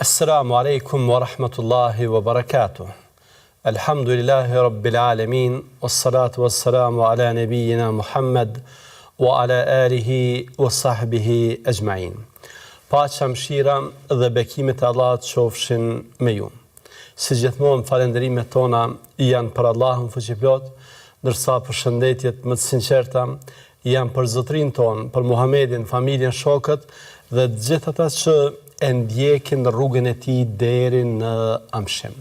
Assalamu alaikum wa rahmatullahi wa barakatuh. Alhamdulillahi rabbil alamin, wassalatu wassalamu ala nabiyyina Muhammad wa ala alihi wa sahbihi ajma'in. Paqja, mëshira dhe bekimet e Allahut qofshin me ju. Si gjithmonë falënderimet tona janë për Allahun fuqiplot, ndërsa përshëndetjet më të sinqerta janë për zotrin ton, për Muhamedin, familjen, shokët dhe gjithë ata që e ndjekin rrugën e tij deri në amshim.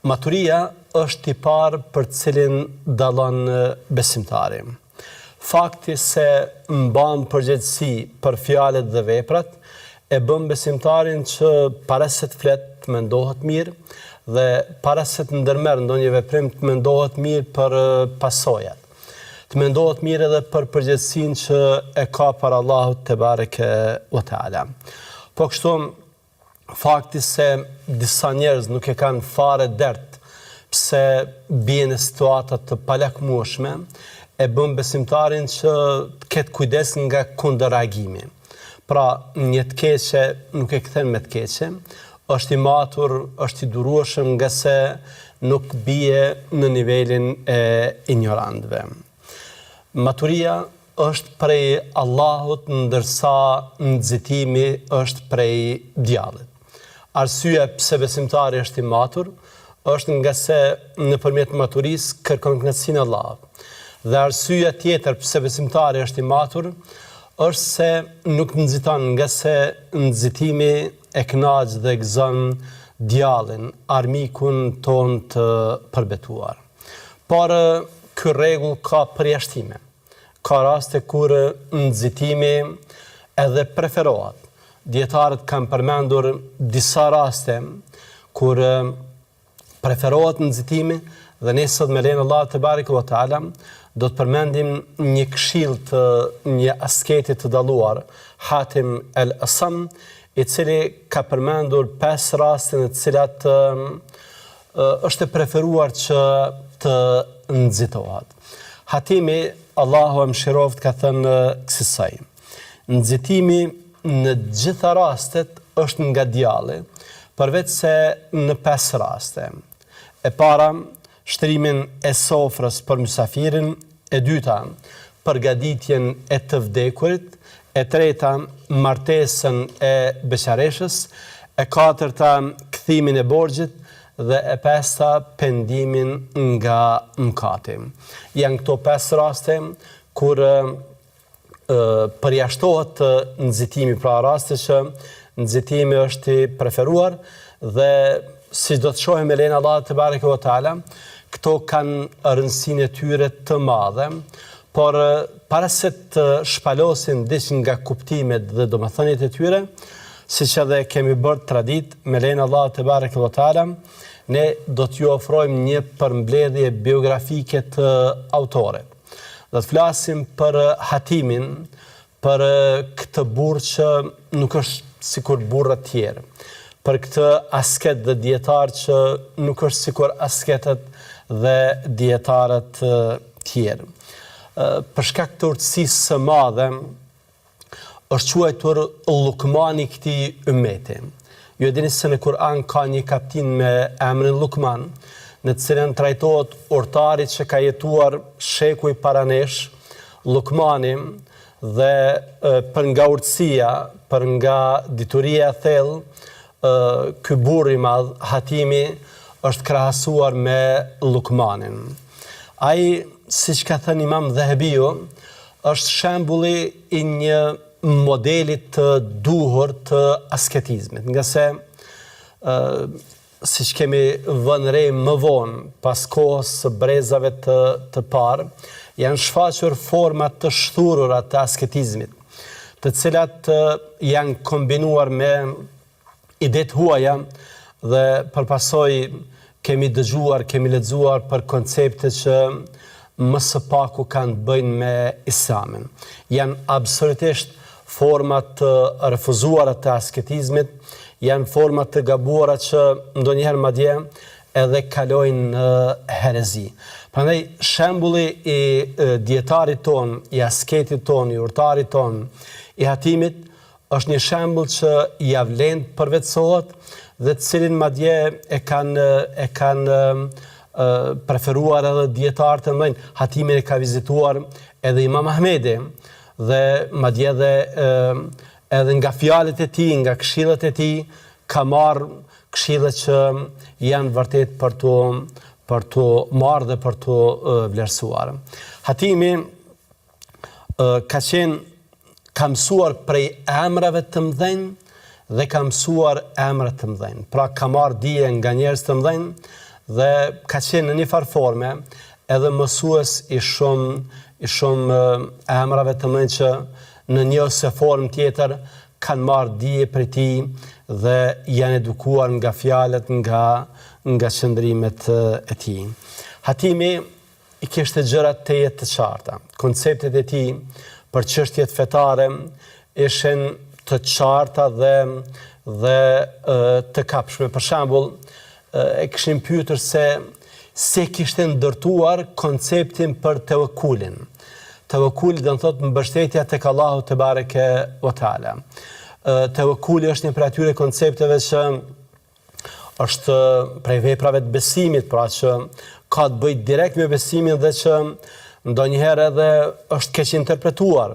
Maturia është i parë për cilin dallon besimtari. Fakti se mban përgjegjësi për fjalët dhe veprat e bën besimtarin që para se të flet të mendohet mirë dhe para se të ndërmerr ndonjë veprim të mendohet mirë për pasojat. Të mendohet mirë edhe për përgjegjësinë që e ka para Allahut te bareke ve teala. Po kështu, fakti se disa njerëz nuk e kanë fare dert pse bien në situata të palakmueshme e bën besimtarin që të ketë kujdes nga kundërreagimi. Pra, një të keqe nuk e kthen me të keqe, është i matur, është i durueshëm nga se nuk bie në nivelin e ignorantëve. Maturia është prej Allahut, ndërsa nxitimi është prej djallit. Arsyeja pse besimtari është i matur është nga se nëpërmjet maturisë kërkon kënaqësinë e Allahut. Dhe arsyeja tjetër pse besimtari është i matur është se nuk nxiton nga se nxitimi e kënaq dhe gëzon djallin, armikun ton të përbetuar. Por ky rregull ka përjashtime. Ka raste kur nxitimi edhe preferohet. Dietarët kanë përmendur disa raste kur preferohet nxitimi dhe ne sot me lenin Allah te bareke ve teala do të përmendim një këshill të një asketi të dalluar, Hatim el-Asam, i cili ka përmendur 5 raste në të cilat është e preferuar që të nxitohet. Hatimi, Allahu e mëshiroft, ka thënë kësaj: nxitimi në gjitha rastet është nga djalli, përveç se në 5 raste. E para, shtrimin e sofrës për mysafirin; e dyta, përgatitjen e të vdekurit; e treta, martesën e beqareshës; e katërta, kthimin e borxhit; dhe e pesta, pendimin nga mëkati. Janë këto 5 raste kur përjashtohet nxitimi, pra raste që nxitimi është i preferuar dhe si do të shohim me lenin Allah te bareke ve teala, këto kanë rëndësinë e tyre të madhe, por para se të shpalosin diç nga kuptimet dhe domethëniet e tyre, siç edhe kemi bërë tradit me lenin Allah te bareke ve teala, ne do t'ju ofrojmë një përmbledhje biografike të autorit. Do të flasim për Hatimin, për këtë burrë që nuk është sikur burrat tjerë, për këtë asket dhe dietar që nuk është sikur asketet dhe dietarët tjerë. Për shkak të urtësisë së madhe, është quajtur Lukmani këtij ummeti. Ju e dini se në Kur'an ka një kapitull me emrin Lukman, në të cilën trajtohet urtarit që ka jetuar shekuj para nesh, Lukmani, dhe për nga urtësia, për nga dituria e thellë, ky burr i madh, Hatimi, është krahasuar me Lukmanin. Ai, siç ka thënë Imam Dhahabiu, është shembulli i një modelit të duhur të asketizmit, nga se siç kemi vënë re më vonë, pas kohës së brezave të parë, janë shfaqur forma të shthurura të asketizmit, të cilat janë kombinuar me ide të huaja dhe përpasoj kemi dëgjuar, kemi lexuar për koncepte që më së paku kanë të bëjnë me Islamin. Janë absolutisht format të refuzuara të asketizmit, janë format të gabuara që ndonjëherë madje edhe kalojnë në herezi. Prandaj shembulli i dietarit ton, i asketit ton, i urtarit ton, i Hatimit është një shembull që ja vlen përvetësohet dhe të cilin madje e kanë preferuar edhe dietarët e mëdhenj. Hatimin e ka vizituar edhe Imam Ahmedi dhe madje edhe nga fjalët e tij, nga këshillet e tij ka marrë këshille që janë vërtet për të marrë dhe për të vlerësuar. Hatimi ka mësuar prej emrave të mëdhenj dhe ka mësuar emra të mëdhenj. Pra ka marrë dije nga njerëz të mëdhenj dhe ka qenë në një farë forme edhe mësues i shumë emrave të mëdhenj që në një ose formë tjetër kanë marrë dije prej tij dhe janë edukuar nga fjalët, nga qëndrimet e tij. Hatimi i kishte gjërat të jetë të qarta. Konceptet e tij për çështjet fetare ishin të qarta dhe të kapshme. Për shembull, e kishim pyetur se kishte ndërtuar konceptin për tevekkulin. Tevekkuli do të thotë mbështetja tek Allahu te bareke ve teala. Tevekkuli është një prej atyre koncepteve që është prej veprave të besimit, pra që ka të bëjë direkt me besimin dhe që ndonjëherë edhe është keq interpretuar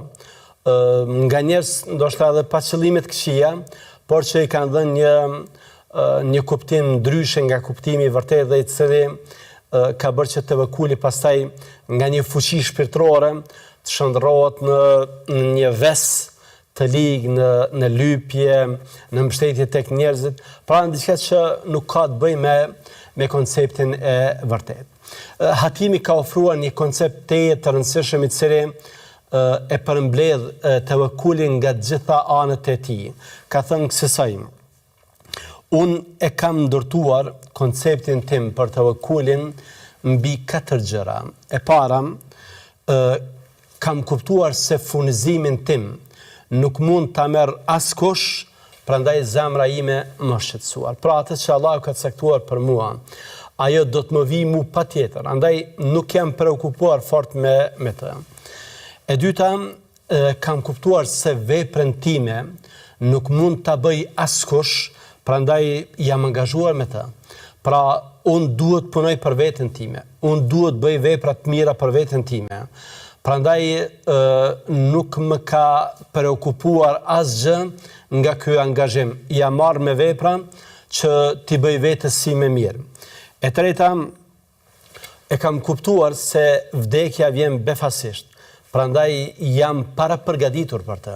nga njerëz ndoshta edhe pa qëllime të këqija, por që i kanë dhënë një kuptim ndryshe nga kuptimi i vërtetë dhe i cili ka bërë që tevekkuli pastaj nga një fuqi shpirtërore të shndërrohet në një ves të ligë, në lypje, në mbështetje tek njerëzit, pra në diçka që nuk ka të bëjë me konceptin e vërtetë. Hatimi ka ofruar një koncept të rëndësishëm i cili e përmbledh tevekkulin nga të gjitha anët e tij. Ka thënë kësaj: unë e kam ndërtuar konceptin tim për tevekkulin mbi 4 gjëra. E para, kam kuptuar se furnizimin tim nuk mund ta merr askush, prandaj zemra ime më shqetësuar. Pra atë që Allahu ka caktuar për mua, ajo do të më vijë mu patjetër. Andaj nuk jam preokupuar fort me të. E dyta, kam kuptuar se veprën time nuk mund ta bëj askush, prandaj jam angazhuar me të. Pra unë duhet punoj për veten time. Unë duhet bëj vepra të mira për veten time. Prandaj nuk më ka preokupuar asgjë nga ky angazhim. Ja marr me vepra që t'i bëj vetes si më mirë. E treta, e kam kuptuar se vdekja vjen befasisht. Prandaj jam para përgatitur për të.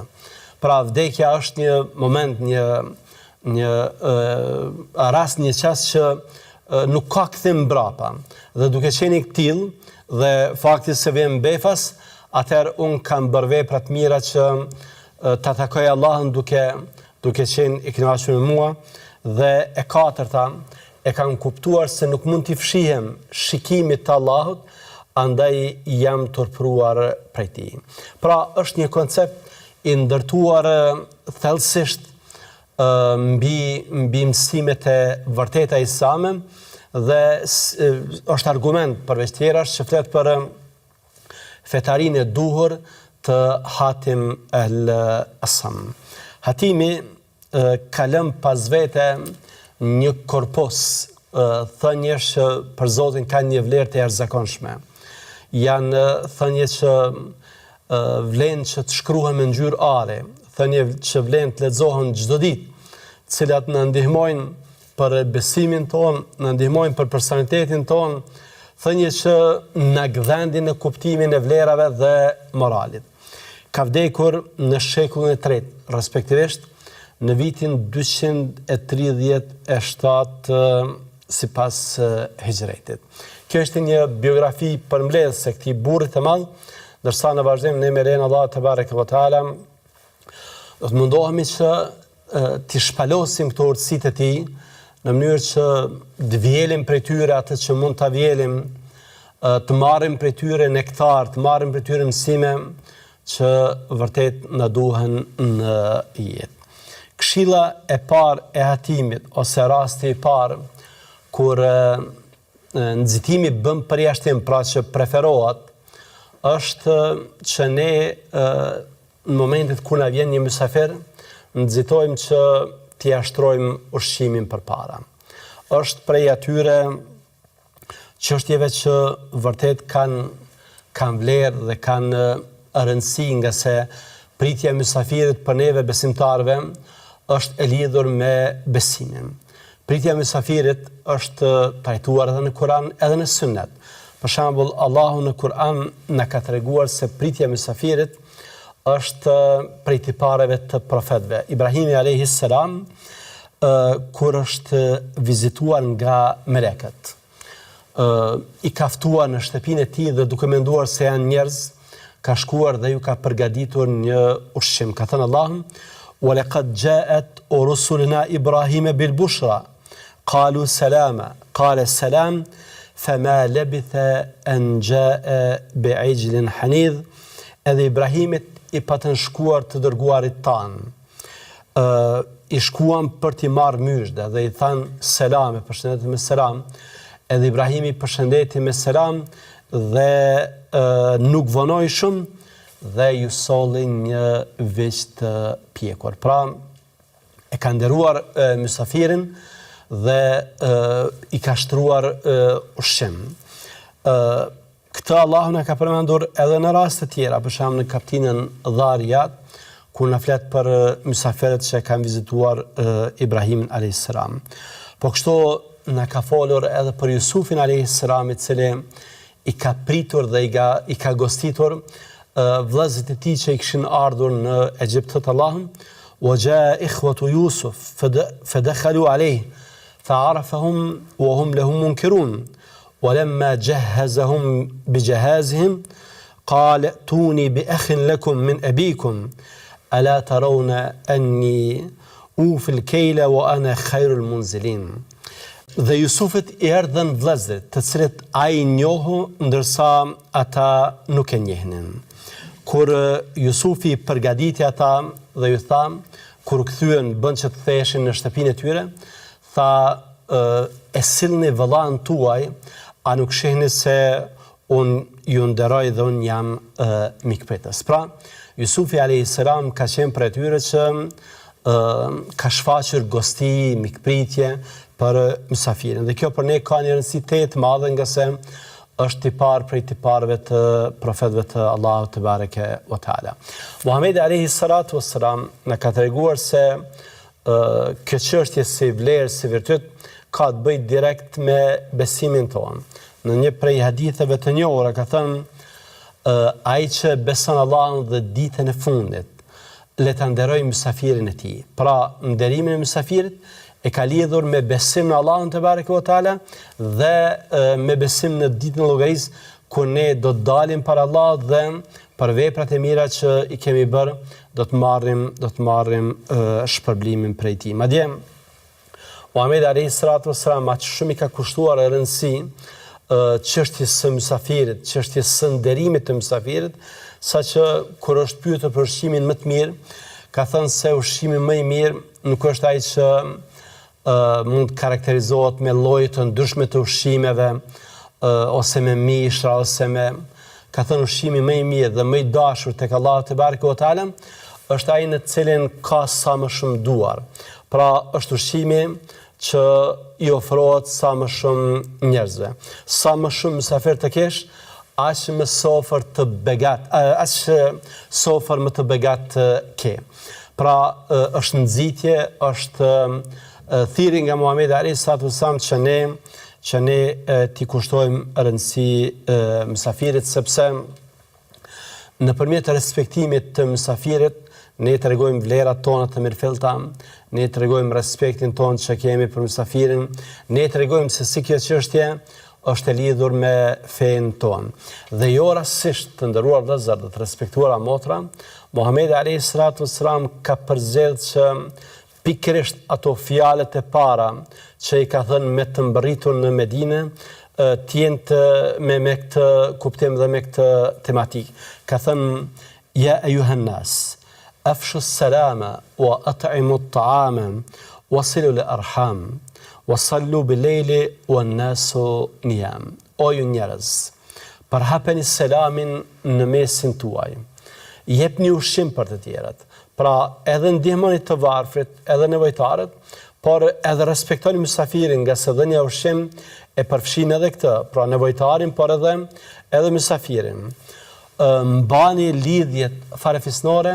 Pra vdekja është një moment, një rast, një çast që nuk ka kthim mbrapa. Dhe duke qenë i tillë dhe fakti se vjen befas, atëherë unë kam bërë vepra të mira që ta takoj Allahun duke qenë i kënaqur me mua. Dhe e katërta, e kam kuptuar se nuk mund t'i fshihem shikimit të Allahut, andaj jam turpruar prej tij. Pra është një koncept i ndërtuar thellësisht mbi mësimet e vërteta islame dhe është argument përveç tjerash që flet për fetarinë e duhur të Hatim el-Asam. Hatimi ka lënë pas vete një korpus thënjesh që për Zotin kanë një vlerë të jashtëzakonshme. Janë thënje që vlen që të shkruhen me ngjyrë are, thënje që vlen të lexohen çdo ditë, të cilat na ndihmojnë për besimin ton, na ndihmojnë për personalitetin ton, thënje që na gdhendin në kuptimin e vlerave dhe moralit. Ka vdekur në shekullin e 3, respektivisht në vitin 237 sipas hijretit. Kjo është një biografi përmbledhëse këtij burrit të madh, ndërsa në vazhdim ne me lejen Allahu te bareke ve teala do të mundohemi që t'i shpalosim këto urtësitë e tij në mënyrë që të vjelim prej tyre atë që mund ta vjelim, të marrim prej tyre nektar, të marrim prej tyre mësime që vërtet na duhen në jetë. Këshilla e parë e Hatimit, ose rasti i parë kur nxitimi bën përjashtim, pra që preferohet, është që ne në momentet kur na vjen një mysafir, nxitojmë që t'i ashtrojmë ushqimin përpara. Është prej atyre çështjeve që vërtet kanë vlerë dhe kanë rëndësi, nga se pritja e mysafirit për neve besimtarve është e lidhur me besimin. Pritja e mysafirit është trajtuar edhe në Kur'an edhe në Sunnet. Për shembull, Allahu në Kur'an na ka treguar se pritja e mysafirit është prej tipareve të profetëve. Ibrahimi alayhis salam kur është vizituar nga melekët, i ka ftuar në shtëpinë e tij dhe duke menduar se janë njerëz, ka shkuar dhe ju ka përgatitur një ushqim. Ka thënë Allahu: "Wa laqad ja'at rusuluna Ibrahima bil bushra, qalu salama, qala salam, fama labitha an ja'a bi'ijlin hanidh." Edhe Ibrahimit i patën shkuar të dërguarit tanë. I shkuan për t'i marrë myshde dhe i thanë selam, e përshëndeti me selam. Edhe Ibrahimi përshëndeti me selam dhe nuk vonoi shumë dhe ju solli një veç të pjekur. Pra, e ka nderuar mysafirin dhe i ka shtruar ushqim. Këtë Allahu na ka përmendur edhe në raste tjera, për shembull në kapitullin Dhariyat, kur na flet për mysafirët që kanë vizituar Ibrahimin alayhis salam. Po kështu na ka folur edhe për Jusufin alayhis salam, i cili i ka pritur dhe i ka gostitur vëllezërit e tij që i kishin ardhur në Egjipt të Allahut. Wa jaa ikhwatu Yusuf fadakhalu alayhi fa'arafahum wa hum lahum munkirun. ولما جهزهم بجهازهم قال ائتوني بأخ لكم من أبيكم ألا ترون أني أوفي الكيل وأنا خير المنزلين. Dhe Jusufit i erdhën vëllezërit, të cilët ai njohu ndërsa ata nuk e njehnin. Kur Jusufi përgatiti ata dhe ju tha, kur kthyen bën që të theshin në shtëpinë e tyre, tha: "E sillni vëllain tuaj, a nuk shihni se unë ju nderoj dhe unë jam mikpritës." Pra, Jusufi alayhis salam ka qenë për atyre që ka shfaqur gosti, mikpritje për mysafirin. Dhe kjo për ne ka një rëndësi të madhe, nga se është tipar prej tiparëve të profetëve të Allahut te bareke ve teala. Muhamedi alayhis salatu wassalam na ka treguar se kjo çështje si vlerë, si virtyt, ka të bëjë direkt me besimin tonë. Në një prej haditheve të njohura ka thënë: ai që beson Allahun dhe ditën e fundit, le ta nderojë mysafirin e tij. Pra, nderimin e mysafirit e ka lidhur me besim në Allahun te bareke ve teala dhe me besim në ditën e llogarisë, ku ne do të dalim para Allahut dhe për veprat e mira që i kemi bërë do të marrim shpërblimin prej tij. Madje Muhamedi alayhis salatu wassalam aq shumë i ka kushtuar rëndësi çështjes së mysafirit, çështjes së nderimit të mysafirit, saqë kur është pyetur për ushqimin më të mirë, ka thënë se ushqimi më i mirë nuk është ai që mund të karakterizohet me lloje të ndryshme të ushqimeve, ose me mishra, ose me... Ka thënë ushqimi më i mirë dhe më i dashur tek Allahu te bareke ve teala është ai në cilin ka sa më shumë duar. Pra, është ushqimi që i ofrohet sa më shumë njerëzve. Sa më shumë mysafir të kesh, aq më sofër të begat, aq sofër më të begat ke. Pra, është nxitje, është thirrje nga Muhamedi alayhis salatu wassalam që ne t'i kushtojmë rëndësi mysafirit, sepse nëpërmjet respektimit të mysafirit ne tregojmë vlerat tona të mirëfillta, ne tregojmë respektin tonë që kemi për mysafirin, ne tregojmë se si kjo çështje është e lidhur me fenë tonë. Dhe jo rastësisht, të nderuar vëllezër dhe të respektuara motra, Muhamedi alayhis salatu wassalam ka përzgjedhur që pikërisht ato fjalët e para që i ka thënë me të mbërritur në Medinë t'jenë me këtë kuptim dhe me këtë tematik. Ka thënë: "Ja ayuhan nas, afshu s-salama wa at'imu at-ta'ama wasilu l-arham wasallu bil-lejli wan-nasu niyam." O ju njerëz, përhapeni selamin në mesin tuaj, jepni ushqim për të tjerët. Pra edhe ndihmoni të varfrit, edhe nevojtarët, por edhe respektoni mysafirin, nga se dhënia ushqim e përfshin edhe këtë, pra nevojtarin, por edhe mysafirin. Mbani lidhjet farefisnore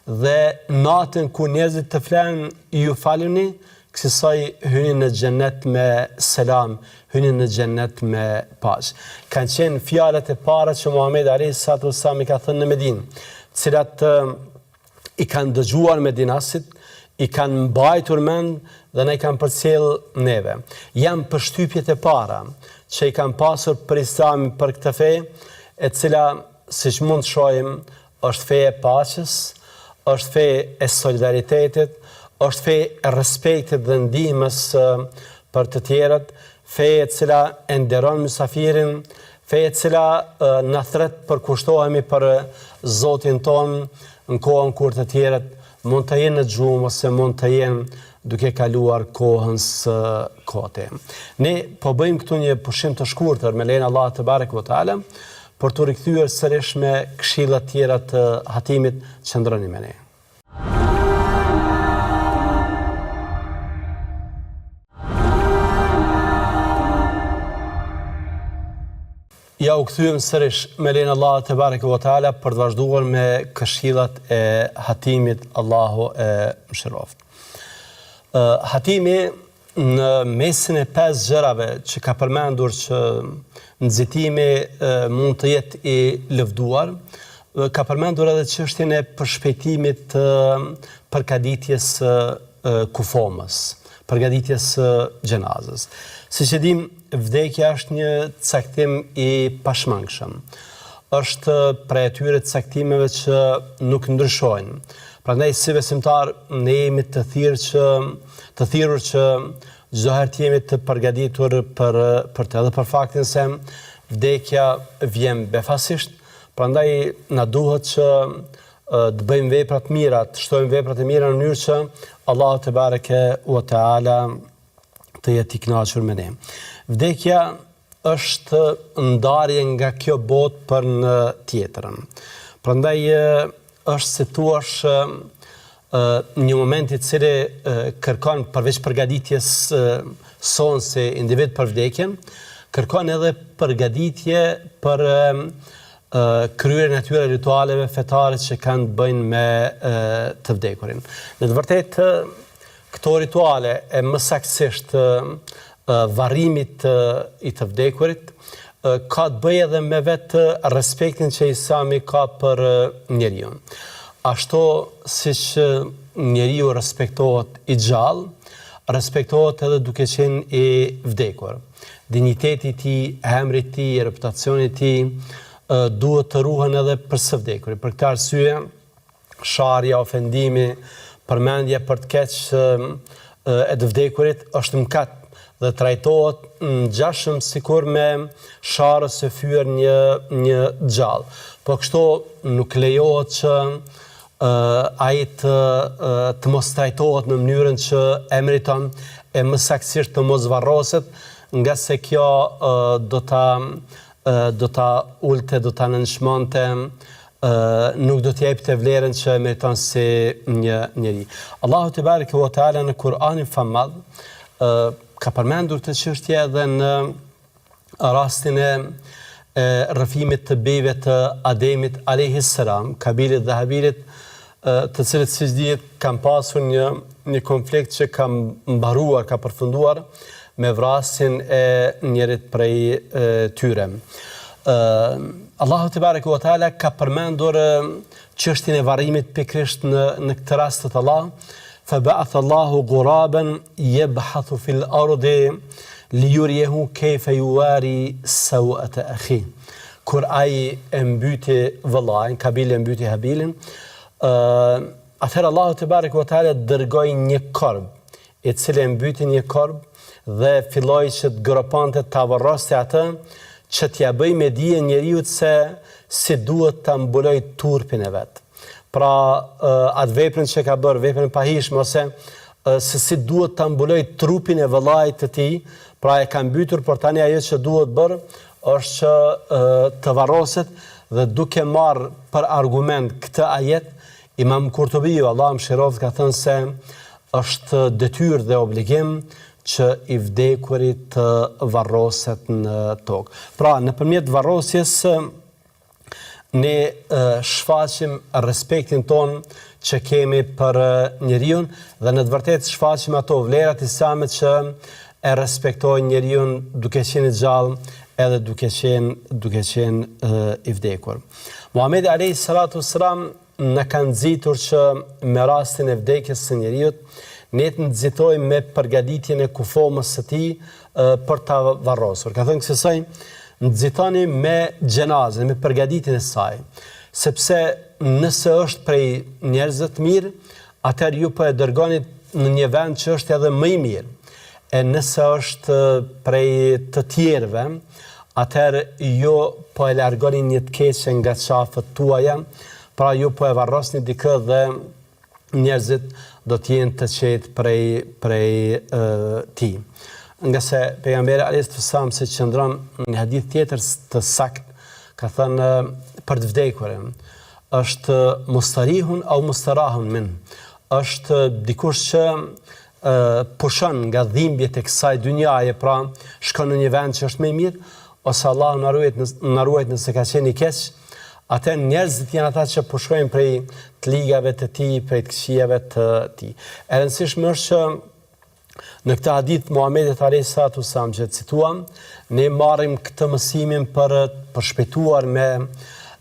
dhe natën ku njerëzit të flenë ju faluni, kësaj hyni në xhennet me selam, hyni në xhennet me paqë. Kanë qenë fjalët e para që Muhamedi alayhi salatu wasallam i ka thënë në Medinë, cilat i kanë dëgjuar medinasit, i kanë mbajtur mend dhe ne i kanë përcjell neve. Janë përshtypjet e para që i kanë pasur për Islamin, për këtë fe, e cila, siç mund të shohim, është fe e paqes, është fe e solidaritetit, është fe e respektit dhe ndihmës për të tjerët, fe e cila e nderon mysafirin, fe e cila na thret përkushtohemi për Zotin ton në kohën kur të tjerët mund të jenë në gjumë ose mund të jenë duke kaluar kohën së kote. Ne po bëjmë këtu një pushim të shkurtër me lejen e Allahut te bareke ve teala për të rikthyer sërish me këshillat tjera të Hatimit, qëndroni me ne. Ja u kthyem sërish me lejen e Allahut te bareke ve teala për të vazhduar me këshillat e Hatimit, Allahu e mëshiroft. Hatimi në mesin e 5 gjërave që ka përmendur që nxitimi mund të jetë i lëvduar, ka përmendur edhe çështjen e përshpejtimit të përgatitjes kufomës, përgatitjes xhenazës. Siç e dim, vdekja është një caktim i pashmangshëm. Është prej atyre caktimeve që nuk ndryshojnë. Prandaj si besimtar ne jemi të thirrur që çdo herë të jemi të përgatitur për të, edhe për faktin se vdekja vjen befasisht. Prandaj na duhet që të bëjmë vepra të mira, të shtojmë veprat e mira në mënyrë që Allahu te bareke ve teala të jetë i kënaqur me ne. Vdekja është ndarje nga kjo botë për në tjetrën. Prandaj është si thua një moment i cili kërkon përveç përgatitjes sonë si individ për vdekjen, kërkon edhe përgatitje për kryerjen e atyre ritualeve fetare që kanë të bëjnë me të vdekurin. Në të vërtetë, këto rituale e më saktësisht varrimit i të vdekurit ka të bëjë edhe me vetë respektin që Islami ka për njeriu. Ashtu siç njeriu respektohet i gjallë, respektohet edhe duke qenë i vdekur. Dinjiteti i tij, emri i tij, reputacioni i tij duhet të ruhen edhe për së vdekurit. Për këtë arsye, sharja, ofendimi, përmendja për të keq e të vdekurit është mëkat dhe trajtohet ngjashëm sikur me sharrës së fyer një gjallë. Po kështu nuk lejohet që ai të mos trajtohet në mënyrën që e meriton, e më saktësisht të mos varroset, nga se kjo do ta ulte, do ta nënshmonte, nuk do të jepte vlerën që meriton si një njeri. Allahu te bareke ve teala në Kur'anin famad ka përmendur të çështje edhe në rastin e rrëfimit të bijve të Ademit alayhis salam, Kabilit dhe Habilit, të cilët siç dihet kanë pasur një konflikt që ka mbaruar, ka përfunduar me vrasjen e njërit prej tyre. Allahu te bareke ve teala ka përmendur çështjen e varrimit pikërisht në këtë rast të Allah. فبعث الله غرابا يبحث في الأرض ليريه كيف يواري سوءة أخيه. Kur ai e mbyti vëllain, Kabili e mbyti Habilin, atëherë Allahu te bareke ve teala dërgoi një korb, i cili e mbyti një korb dhe filloi që të gropante, ta varroste atë, që t'ja bëj me dije njeriu se si duhet ta mbuloj turpin e vet. Pra atë veprën që ka bërë, veprën pahishme, ose se si duhet të mbuloj trupin e vëllait të tij, pra e ka mbytur, por tani ajo që duhet bërë është që të varroset dhe duke marrë për argument këtë ajet, Imam Kurtubiu, Allah më shiroft, ka thënë se është detyrë dhe obligim që i vdekurit të varroset në tokë. Pra, nëpërmjet varrosjes ne shfaqim respektin ton që kemi për njeriu dhe në të vërtetë shfaqim ato vlerat islame që e respektojnë njeriu duke qenë i gjallë edhe duke qenë i vdekur. Muhamedi alayhi salatu wassalam në kanë nxitur që me rastin e vdekjes së njeriu ne të nxitojmë me përgatitjen e kufomës së tij për ta varrosur. Ka thënë kësaj nxitoni me xhenazën, me përgatitjen e saj, sepse nëse është prej njerëzve të mirë, atëherë ju po e dërgoni në një vend që është edhe më i mirë. E nëse është prej të tjerëve, atëherë ju po e largoni një të keqe nga qafët tuaja, pra ju po e varrosni dikë dhe njerëzit do të jenë të qetë prej tij. Nga se pejgamberi alayhi salam se qëndron në një hadith tjetër të sakt, ka thënë për të vdekurin, është mustarihun au mustarahun min, është dikush që pushon nga dhimbjet e kësaj dynjaje, pra shkon në një vend që është më i mirë, ose Allah na ruajt nëse ka qenë i keq, atë njerëzit janë ata që pushojnë prej të ligave të tij, prej të këqijave të tij. E rëndësishme është që në këtë hadith Muhamedit alayhi salatu wassalam që cituam, ne marrim këtë mësimin për shpejtuar me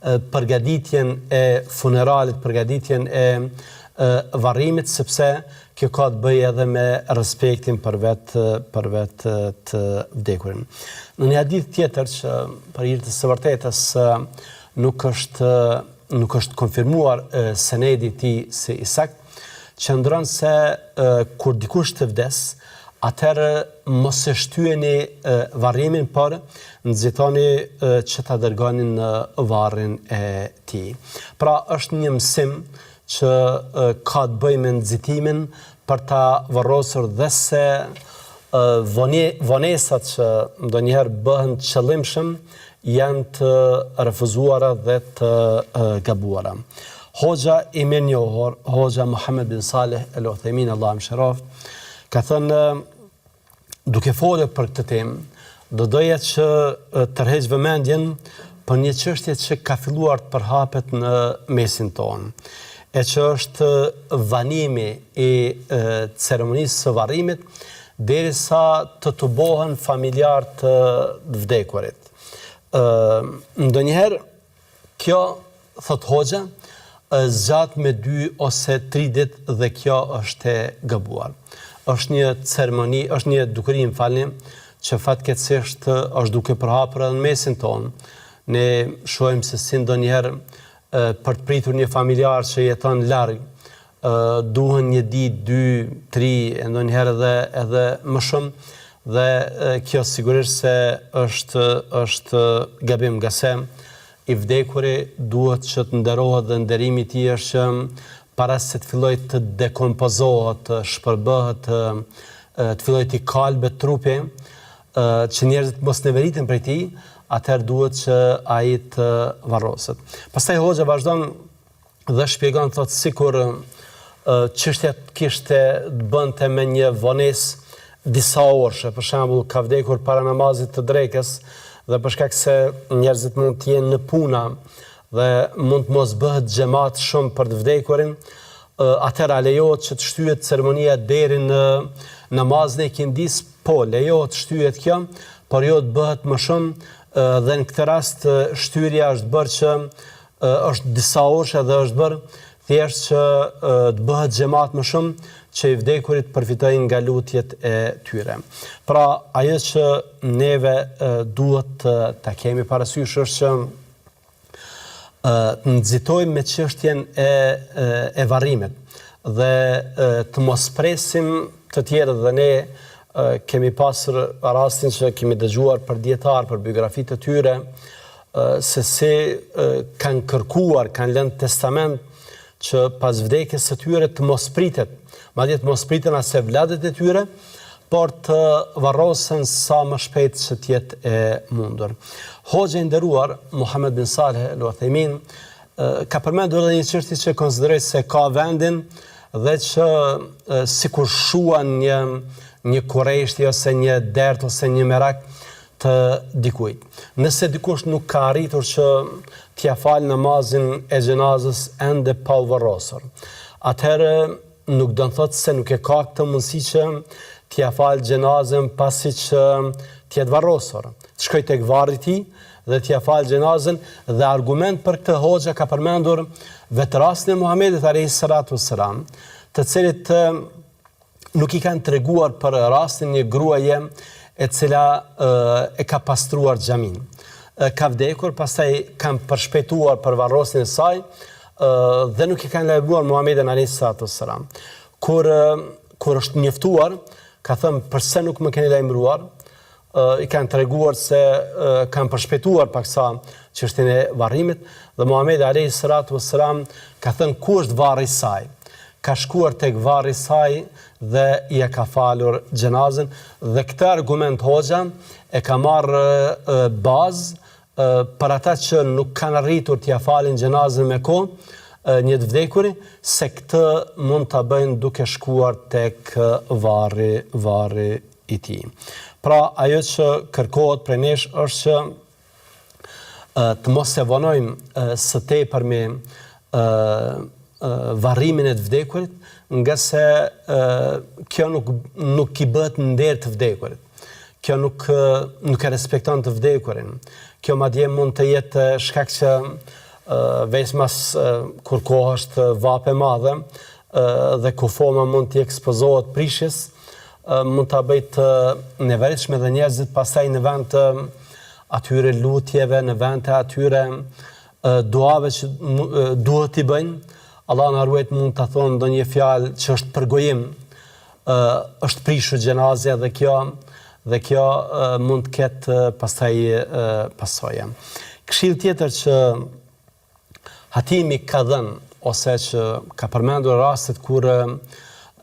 përgatitjen e funeralit, përgatitjen e varrimit, sepse kjo ka të bëjë edhe me respektin për vetë të vdekurin. Në një hadith tjetër që për hir të së vërtetës nuk është konfirmuar senedi i tij se i sakt, qëndron se kur dikush të vdes, atëherë mos e shtyeni varrimin, por nxitoni që ta dërgoni në varrin e tij. Pra është një mësim që ka të bëjë me nxitimin për ta varrosur dhe se vonesat që ndonjëherë bëhen qëllimshëm janë të refuzuara dhe të gabuara. Hoxha i mirënjohur, Hoxha Muhammed bin Saleh Al Uthaymin, Allah më shiroft, ka thënë duke folur për këtë temë, do doja që tërheq vëmendjen për një çështje që ka filluar të përhapet në mesin tonë, e që është vanimi i ceremonisë së varrimit derisa të tubohen familjar të vdekurit. Ndonjëherë kjo, thot Hoxha, zgjat me 2 ose 3 ditë dhe kjo është e gabuar. Është një ceremoni, është një dukuri, më falni, që fatkeqësisht është duke përhapur edhe në mesin tonë. Ne shohim se si ndonjëherë për të pritur një familjar që jeton larg, duhen një ditë, 2, 3, ndonjëherë edhe më shumë, dhe kjo sigurisht se është gabim, nga se i vdekuri duhet që të nderohet dhe nderimi i tij është që para se të fillojë të dekompozohet, të shpërbëhet, të fillojë të kalbet trupi, që njerëzit mos neveritën prej tij, atëherë duhet që ai të varroset. Pastaj Hoxha vazhdon dhe shpjegon, thotë, sikur çështja kishte të bënte me një vonesë disa orëshe, për shembull ka vdekur para namazit të drekës, dhe për shkak se njerëzit mund të jenë në puna dhe mund të mos bëhet xhamat shumë për të vdekurin, atëherë lejohet që të shtyhet ceremonia deri në namazin e ikindis, po lejohet të shtyhet kjo, por jo të bëhet më shumë dhe në këtë rast shtyrja është bërë që është disa orëshe dhe është bërë thjesht që të bëhet xhamat më shumë që i vdekurit përfitojnë nga lutjet e tyre. Pra, ajo që neve duhet ta kemi parasysh është që të nxitojmë me çështjen e varrimit dhe të mos presim të tjerët, dhe ne kemi pasur rastin që kemi dëgjuar për dietar, për biografitë të tyre, se si kanë kërkuar, kanë lënë testament që pas vdekjes së tyre të mos pritet, madje të mos priten as vladet e tyre, por të varrosen sa më shpejt që t'jetë e mundur. Hoxha i nderuar Muhammed bin Saleh Al Uthaymin ka përmendur edhe një çështje që konsideroj se ka vendin dhe që sikur shuan një kurreshti ose një dert ose një merak të dikujt. Nëse dikush nuk ka arritur që t'ia fal namazin e xhenazës ende pa u varrosur, atëherë nuk do të thotë se nuk e ka këtë mundësi që t'ia fal xhenazën pasi që t'jetë varrosur. Të shkoj tek varri i tij dhe t'ia fal xhenazën, dhe argument për këtë hoxha ka përmendur vetë rastin e Muhamedit alayhis salatu wassalam, të cilit nuk i kanë treguar për rastin një gruaje e cila e ka pastruar xhamin. Ka vdekur, pastaj kanë përshpejtuar për varrosin e saj dhe nuk i kanë lajmëruar Muhamedit alayhis salatu wassalam. Kur është njoftuar, ka thënë përse nuk më keni lajmëruar, i kanë treguar se kanë përshpejtuar paksa çështjen e varrimit, dhe Muhamedi alayhis salatu wassalam ka thënë ku është varri i saj. Ka shkuar tek varri i saj dhe i ka falur xhenazën, dhe këtë argument hoxha e ka marrë bazë për ata që nuk kanë arritur t'ia falin xhenazën me kohë një të vdekuri, se këtë mund ta bëjnë duke shkuar tek varri i tij. Pra, ajo që kërkohet prej nesh është që të mos e vonojmë së tepërmi varrimin e të vdekurit, nga se kjo nuk i bëhet nder të vdekurit. Kjo nuk e respekton të vdekurin. Kjo madje mund të jetë shkak që veçmas kur koha është vape madhe dhe ku foma mund t'i ekspozohet prishjes, mund t'a bëjë të neveritshme dhe njerëzit pastaj në vend të atyre lutjeve, në vend të atyre duave që duhet t'i bëjnë, Allah na ruaj, mund të thonë ndonjë fjalë që është përgojim, është prishur xhenazja dhe kjo mund të ketë pastaj pasojë. Këshill tjetër që Hatimi ka dhënë, ose që ka përmendur rastet kur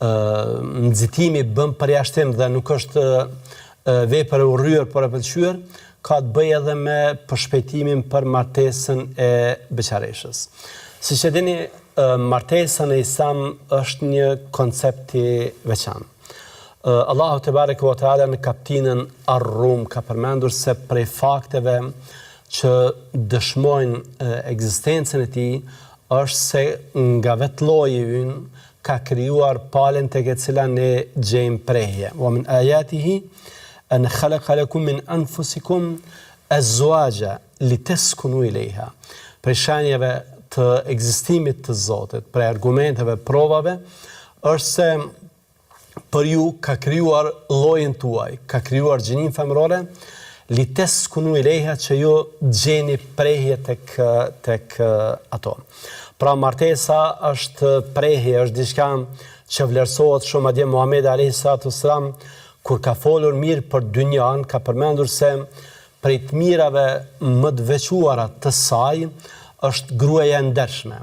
nxitimi bën përjashtim dhe nuk është vepër e urryer por e pëlqyer, ka të bëjë edhe me përshpejtimin për martesën e beqareshës. Siç e dini, martesa në Islam është një koncept i veçantë. Allahu te bareke ve teala në kapitullin Ar-Rum ka përmendur se prej fakteve që dëshmojnë ekzistencën e tij është se nga vetë lloji ynë ka krijuar palën tek e cila ne gjejmë prehje. Wa min ayatihi an khalaqa lakum min anfusikum azwaja litaskunu ilayha. Për shenjave të ekzistimit të Zotit, për argumenteve, provave, është se për ju ka krijuar llojin tuaj, ka krijuar gjinin femërore, litaskunu ilayha, që ju gjeni prehje tek ato. Pra martesa është prehje, është diçka që vlerësohet shumë. Madje Muhamedi alayhis salatu wassalam kur ka folur mirë për dynjan, ka përmendur se prej të mirave më të veçuara të saj është gruaja e ndershme.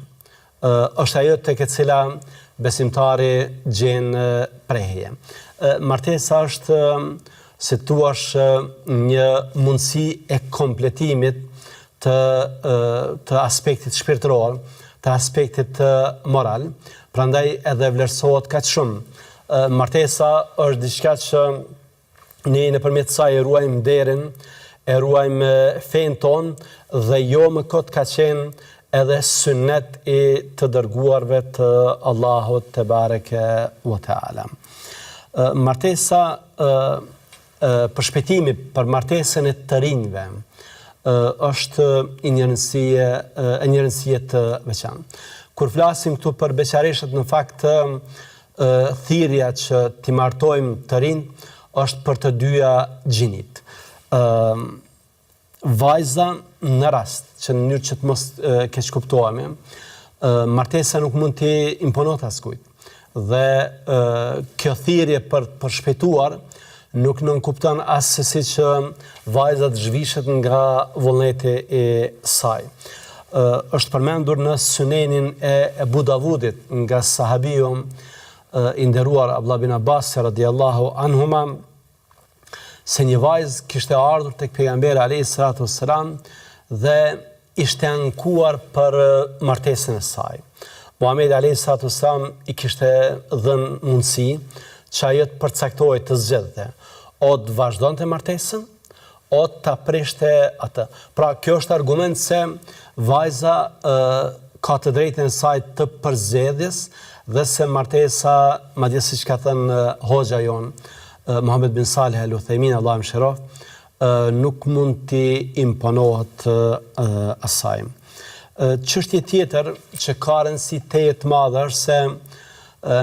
Është ajo tek e cila besimtari gjen prehje. Martesa është, si thua, një mundësi e kompletimit të aspektit shpirtëror, të aspektit moral, prandaj edhe vlerësohet kaq shumë. Martesa është diçka që ne nëpërmjet saj e ruajmë nderin, e ruajmë fenë tonë, dhe jo më kot ka qenë edhe sunnet i të dërguarve të Allahut te bareke ve teala. Martesa, përshpejtimi për martesën e të rinjve është një rëndësie të veçantë. Kur flasim këtu për beqareshët, në fakt thirrja që t'i martojmë të rinj është për të dyja gjinit. Vajza, në rast që në mënyrë që të mos keq kuptohemi, martesa nuk mund t'i imponohet askujt. Dhe kjo thirrje për të përshpejtuar nuk nënkupton asesi që vajza të zhvishet nga vullneti i saj. Është përmendur në Sunenin e Abu Davudit nga sahabiu i nderuar Abdullah bin Abbas radiallahu anhuma, se një vajzë kishte ardhur tek pejgamberi alayhis salatu wassalam dhe ishte ankuar për martesën e saj. Muhamedi alayhis salatu wassalam i kishte dhënë mundësi që ajo të përcaktojë të zgjedhte, o të vazhdonte martesën, o ta prishte atë. Pra kjo është argument se vajza ka të drejtën e saj të përzgjedhjes dhe se martesa, madje siç ka thënë hoxha jon Muhammed bin Salih Al Uthaymin, Allahu mëshiroft, nuk mund t'i imponohet asaj. Çështje tjetër që ka rëndësi të madhe është se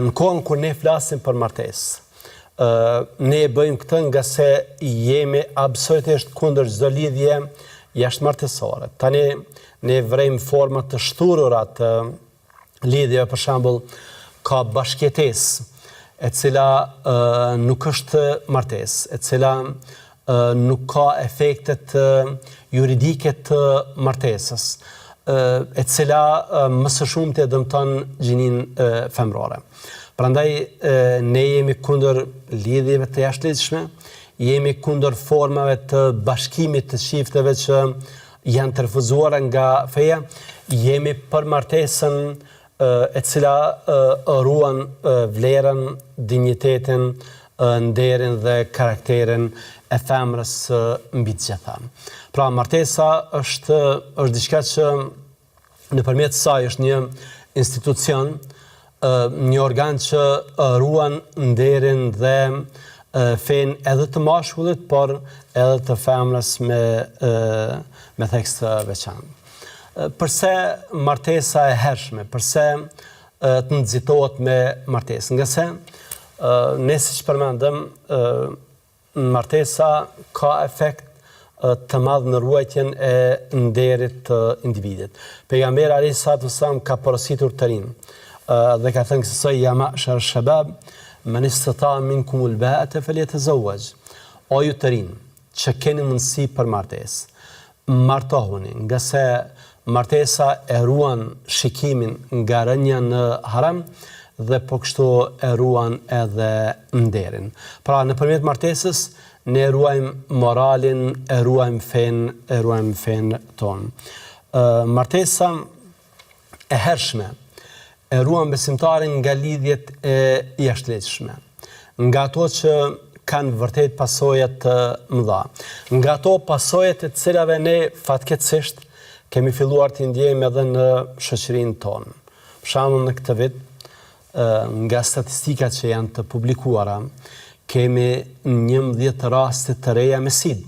në kohën kur ne flasim për martesë, ne e bëjmë këtë nga se jemi absolutisht kundër çdo lidhje jashtëmartesore. Tani ne vrejmë forma të shturura të lidhjeve, për shembull, ka bashkëjetesë, e cila nuk është martesë, e cila nuk ka efektet juridike të martesës, e cila më së shumti e dëmton gjinin femrore. Prandaj ne jemi kundër lidhjeve të jashtëligjshme, jemi kundër formave të bashkimit të çifteve që janë të refuzuara nga feja, jemi për martesën e cila ruan vlerën, dinjitetin, nderin dhe karakterin e femrës mbi të gjitha. Pra martesa është diçka që nëpërmjet saj është një institucion, një organ që ruan nderin dhe fen edhe të mashkullit, por edhe të femrës me tekst të veçantë. Përse martesa e hershme, përse të nxitohet me martesë? Nga se ne siç përmendëm, martesa ka efekt të madh në ruajtjen e nderit të individit. Pejgamberi alayhis salatu wassalam ka porositur të rinë dhe ka thënë se ja ma'shar shabab man istata minkum al-ba'ata falyatazawwaj. O ju të rinë që keni mundësi për martesë, martohuni, nga se martesa e ruan shikimin nga rënja në haram dhe po kështu e ruan edhe nderin. Pra nëpërmjet martesës ne ruajmë moralin, e ruajmë fen ton. Martesa e hershme e ruan besimtarin nga lidhjet e jashtëligjshme, nga ato që kanë vërtet pasoja të mëdha, nga ato pasoja të cilave ne fatkeqësisht kemi filluar të ndjejmë edhe në shoqërinë tonë. Për shembull, në këtë vit, nga statistikat që janë të publikuara, kemi 11 raste të reja me SID,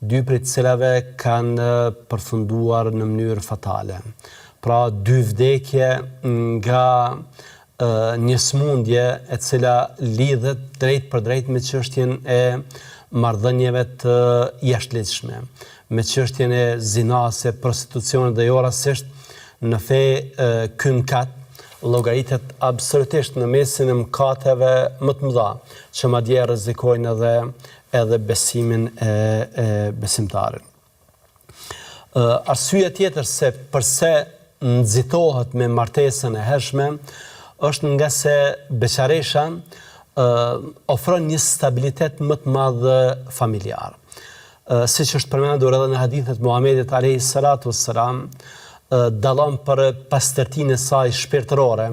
2 prej të cilave kanë përfunduar në mënyrë fatale. Pra 2 vdekje nga një smundje e cila lidhet drejt për drejt me çështjen e marrëdhënieve të jashtëligjshme, me çështjen e zinase, prostitucionit dhe jo rastësisht në fe ky mëkat llogaritet absolutisht në mesin e mëkateve më të mëdha, që madje rrezikojnë edhe besimin e besimtarit. Arsyeja tjetër se përse nxitohet me martesën e hershme është nga se beqaresha ofron një stabilitet më të madh familjar. Siç është përmendur edhe në hadithet Muhamedit alayhis salatu wassalam, dallon për pastërtinë e saj shpirtërore,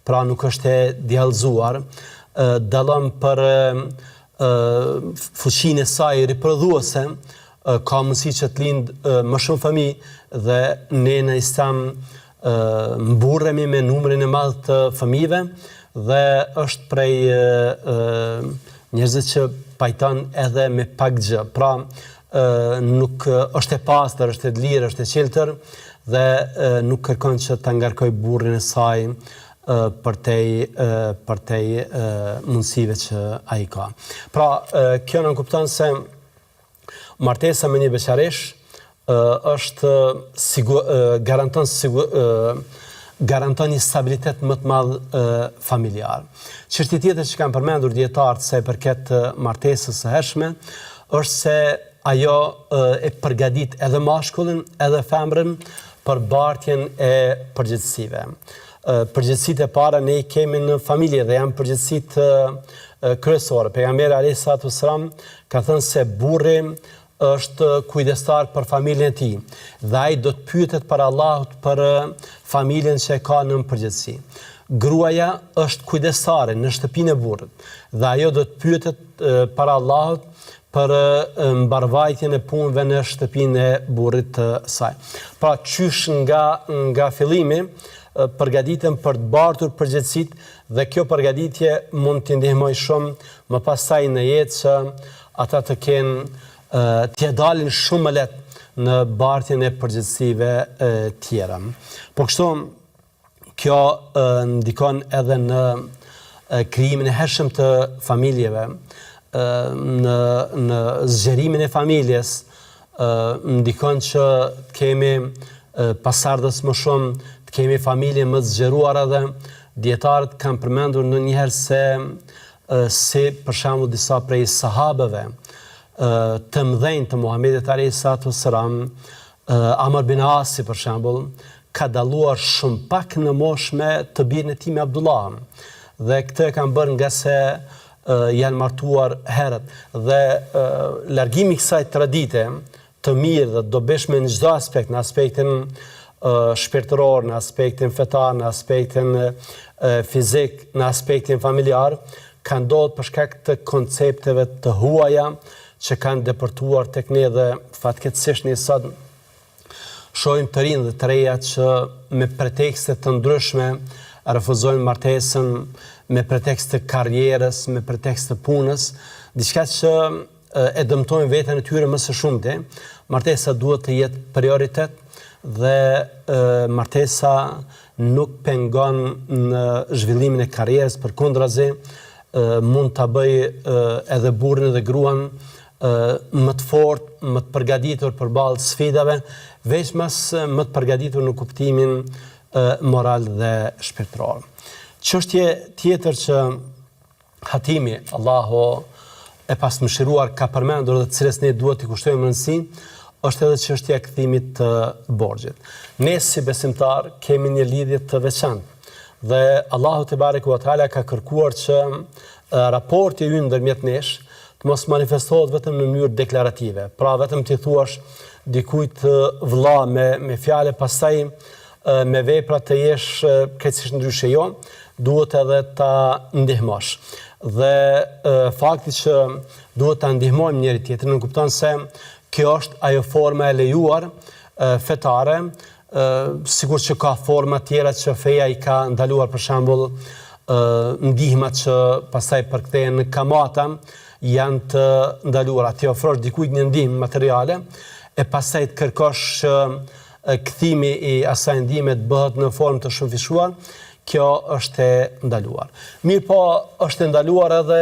pra nuk është e djallëzuar, dallon për fuqinë e saj riprodhuese, ka mundësi që të lindë më shumë fëmijë dhe ne në Islam mburremi me numrin e madh të fëmijëve dhe është prej njerëzve që pajton edhe me pak gjë. Pra nuk është e pastër, është e lirë, është e qeltër dhe nuk kërkon që ta ngarkoj burrin e saj për te mundësive që ai ka. Pra kjo na kupton se martesa me një beqaresh është garanton një stabilitet më të madh familjar. Çështja tjetër që kanë përmendur dietarët se përket martesës së hershme është se ajo e përgatit edhe mashkullin edhe femrën për bartjen e përgjegjësive. përgjithësitë e para ne i kemi në familje dhe janë përgjithësitë kryesore. Pejgamberi alayhi salatu wasalam ka thënë se burri është kujdestar për familjen e tij dhe ai do të pyetet para Allahut për familjen që e ka në përgjithësi. Gruaja është kujdestare në shtëpinë e burrit dhe ajo do të pyetet para Allahut për mbarvajtjen e punëve në shtëpinë e burrit të saj. Pra qysh nga fillimi përgatiten për të bartur përgjegjësitë dhe kjo përgatitje mund t'i ndihmojë shumë më pasaj në jetë që ata të kenë t'ja dalin shumë më lehtë në bartjen e përgjegjësive tjera. Po kështu kjo ndikon edhe në krijimin e hershëm të familjeve, në zgjerimin e familjes, ndikon që kemi pasardhës më shumë, të kemi familje më zgjeruara dhe dietarët kanë përmendur ndonjëherë se për shembull disa prej sahabeve të mëdhenj të Muhamedit alayhi salatu wassalam, Amr bin Asi për shembull, ka dalluar shumë pak në moshë me të birin e tij me Abdullah. Dhe këtë e kanë bërë nga se janë martuar herët dhe largimi kësaj tradite të mirë dhe dobishme në çdo aspekt, në aspektin shpirtëror, në aspektin fetar, në aspektin fizik, në aspektin familjar, ka ndodhur për shkak të koncepteve të huaja që kanë depërtuar tek ne dhe fatkeqësisht ne sot shohim të rinë dhe të reja që me pretekste të ndryshme refuzojnë martesën, me pretekste të karrierës, me pretekste të punës, diçka që e dëmtojnë veten e tyre më së shumti. Martesa duhet të jetë prioritet dhe martesa nuk pengon në zhvillimin e karrierës, përkundrazi mund ta bëj edhe burrin dhe gruan më të fortë, më të përgatitur përballë sfidave, veç më të përgatitur në kuptimin moral dhe shpirtëror. Çështje tjetër që Hatimi, Allahu e pasmëshiruar, ka përmendur dhe cilës ne duhet t'i kushtojmë rëndësi, është edhe çështja e kthimit të borxhit. Ne si besimtar kemi një lidhje të veçantë dhe Allahu te bareku ve teala ka kërkuar që raporti ynë ndërmjet nesh të mos manifestohet vetëm në mënyrë deklarative. Pra vetëm ti thuash dikujt vëlla me fjalë, pastaj me vepra të jesh krejtësisht ndryshe. Jo, duhet edhe ta ndihmosh. Dhe fakti që duhet ta ndihmojmë njëri tjetrin në kupton se kjo është ajo forma e lejuar fetare, sikur që ka forma tjera që feja i ka ndaluar, për shembull ndihmat që pastaj përkthehen në kamata janë të ndaluara. Ti ofrosh dikujt një ndihmë materiale e pastaj të kërkosh që kthimi i asaj ndihme të bëhet në formë të shumëfishuar, kjo është e ndaluar. Mirë po, është e ndaluar edhe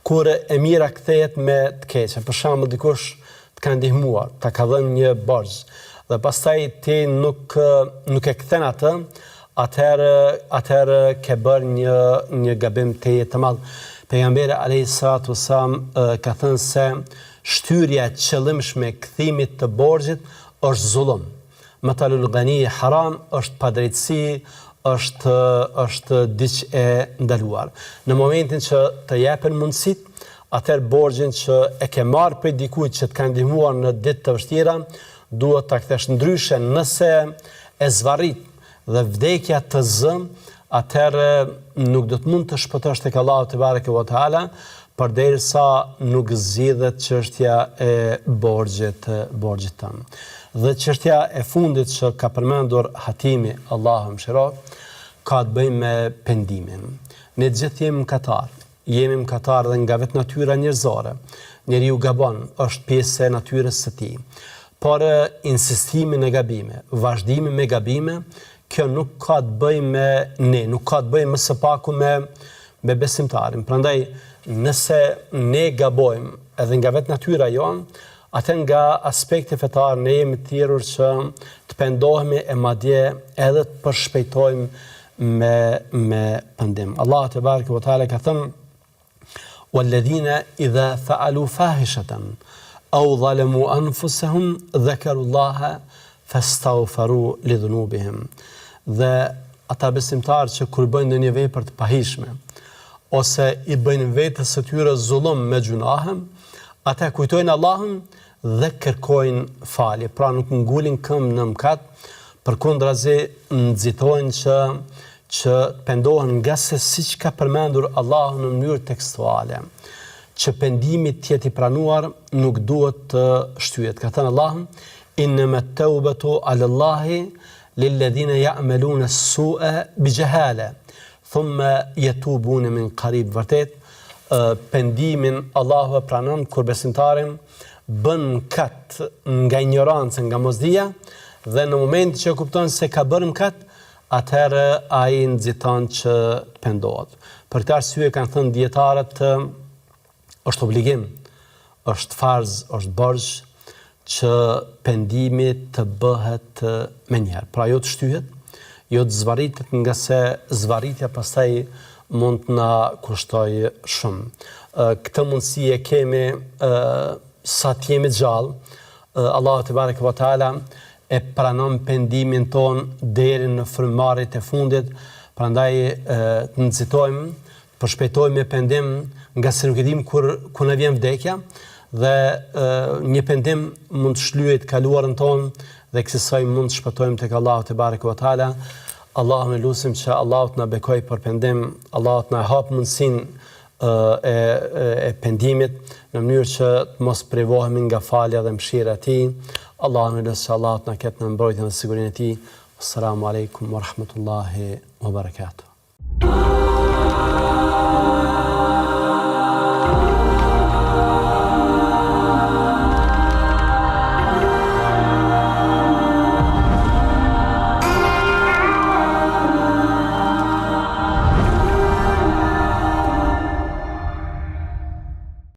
kur e mira kthehet me të keqe. Për shembull, dikush të ka ndihmuar, ta ka dhënë një borxh dhe pastaj ti nuk e kthen atë, atëherë ke bërë një gabim të madh. Pejgamberi alayhi salatu wasalam ka thënë se shtyrja e qëllimshme e kthimit të borxhit është zullum. Matalul ghani haram, është padrejtësi, është diçka e ndaluar. Në momentin që të jepen mundësit, atëherë borxhin që e ke marrë prej dikujt që të ka ndihmuar në ditë të vështira, duhet ta kthesh. Ndryshe, nëse e zvarrit dhe vdekja të zë, atëherë nuk do të mund të shpëtosh tek Allahu te bareke ve teala, përderisa nuk zgjidhet çështja e borxhit tënd. Dhe çështja e fundit që ka përmendur Hatimi, Allahu mëshiroft, ka të bëjë me pendimin. Ne gjithë jemi mëkatar dhe nga vetë natyra njerëzore. Njeriu gabon, është pjesë e natyrës së tij. Por insistimi në gabime, vazhdimi me gabime, kjo nuk ka të bëjë me ne, nuk ka të bëjë më së paku me besimtarin. Prandaj, nëse ne gabojmë edhe nga vetë natyra jonë, atë nga aspekti fetar ne jemi të thirrur që të pendohemi e madje edhe të përshpejtojmë me pendim. Allah te bareke ve teala ka thënë: "Walladhina idha fa'alu fahishatan aw zalamu anfusahum dhakaru Allaha fastaghfaru li dhunubihim." Dhe ata besimtarë që kur bëjnë ndonjë vepër të pahishme, ose i bëjnë vetës së tyre zullum me gjunahem, ata kujtojnë Allahun dhe kërkojnë falje. Pra nuk ngulin këmbë në mëkat, përkundrazi nxitojnë që pendohen nga se siç ka përmendur Allahu në mënyrë tekstuale, që pendimi të jetë i pranuar nuk duhet të shtyhet. Ka thënë Allahu: "Innamat tawbatu 'ala Allahi lilladhina ya'maluna as-su'a bijahala, thumma yatubuna min qarib." Vërtet, pendimin Allahu e pranon kur besimtarin bën mëkat nga ignorancë, nga mosdia, dhe në moment që kupton se ka bërë mëkat, atëherë ai nxiton që të pendohet. Për këtë arsye kanë thënë dietarët, është obligim, është farz, është borxh që pendimi të bëhet menjëherë. Pra jo të shtyhet, jo të zvaritet, nga se zvaritja pastaj mund të na kushtoj shumë. Këtë mundësi e kemi sa të jemi gjallë. Allahu te bareke ve teala e pranon pendimin ton deri në frymëmarrjet e fundit, prandaj të nxitojmë, përshpejtojmë me pendim, nga se nuk e dim kur na vjen vdekja, dhe një pendim mund të shlyejë të kaluarën tonë dhe kësaj mund të shpëtojmë tek Allahu te bareke ve teala. Allahun e lutim që Allahu të na bekoj për pendim, Allahu të na hap mundësinë e pendimit në mënyrë që të mos privohemi nga falja dhe mëshira e tij. Allahun e lutem që Allahu të na ketë në mbrojtjen dhe sigurinë e tij. Assalamu alaikum wa rahmatullahi wa barakatuh.